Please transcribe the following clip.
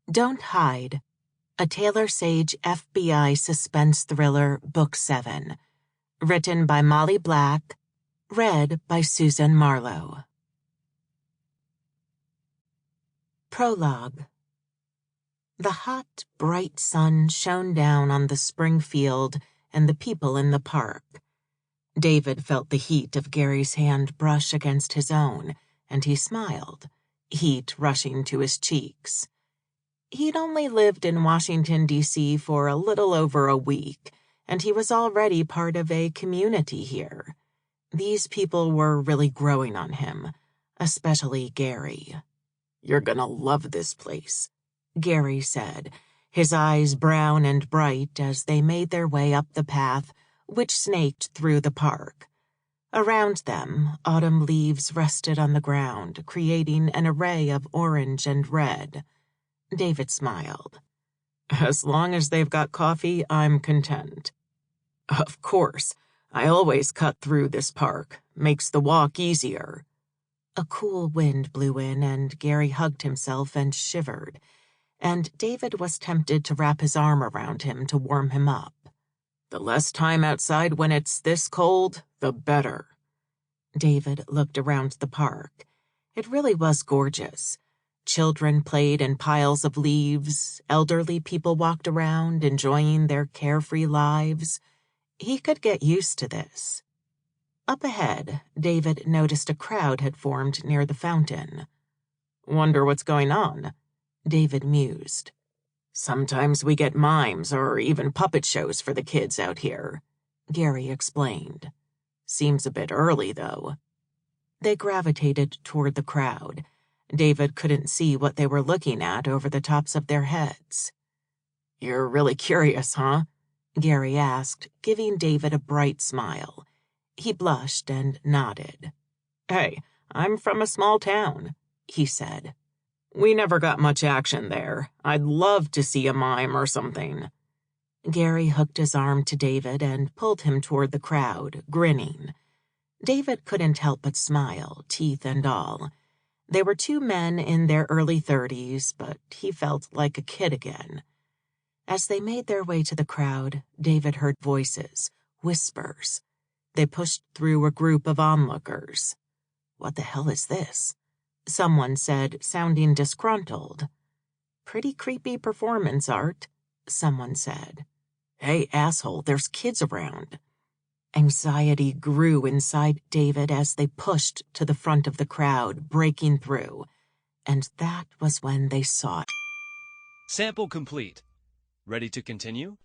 Don't Hide, a Taylor Sage FBI suspense thriller, Book 7. Written by Molly Black, read by Susan Marlowe. Prologue. The hot, bright sun shone down on the spring field and the people in the park. David felt the heat of Gary's hand brush against his own, and he smiled, heat rushing to his cheeks. He'd only lived in Washington, D.C. for a little over a week, and he was already part of a community here. These people were really growing on him, especially Gary. "You're gonna love this place," Gary said, his eyes brown and bright as they made their way up the path which snaked through the park. Around them, autumn leaves rested on the ground, creating an array of orange and red. David smiled. "As long as they've got coffee, I'm content." "Of course. I always cut through this park. Makes the walk easier." A cool wind blew in, and Gary hugged himself and shivered, and David was tempted to wrap his arm around him to warm him up. "The less time outside when it's this cold, the better." David looked around the park. It really was gorgeous. Children played in piles of leaves, elderly people walked around, enjoying their carefree lives. He could get used to this. Up ahead, David noticed a crowd had formed near the fountain. "Wonder what's going on," David mused. "Sometimes we get mimes or even puppet shows for the kids out here," Gary explained. "Seems a bit early, though." They gravitated toward the crowd. David couldn't see what they were looking at over the tops of their heads. "You're really curious, huh?" Gary asked, giving David a bright smile. He blushed and nodded. "Hey, I'm from a small town," he said. "We never got much action there. I'd love to see a mime or something." Gary hooked his arm to David and pulled him toward the crowd, grinning. David couldn't help but smile, teeth and all. They were two men in their early 30s, but he felt like a kid again. As they made their way to the crowd, David heard voices, whispers. They pushed through a group of onlookers. "What the hell is this?" someone said, sounding disgruntled. "Pretty creepy performance art," someone said. "Hey, asshole, there's kids around." Anxiety grew inside David as they pushed to the front of the crowd, breaking through. And that was when they saw it. Sample complete. Ready to continue?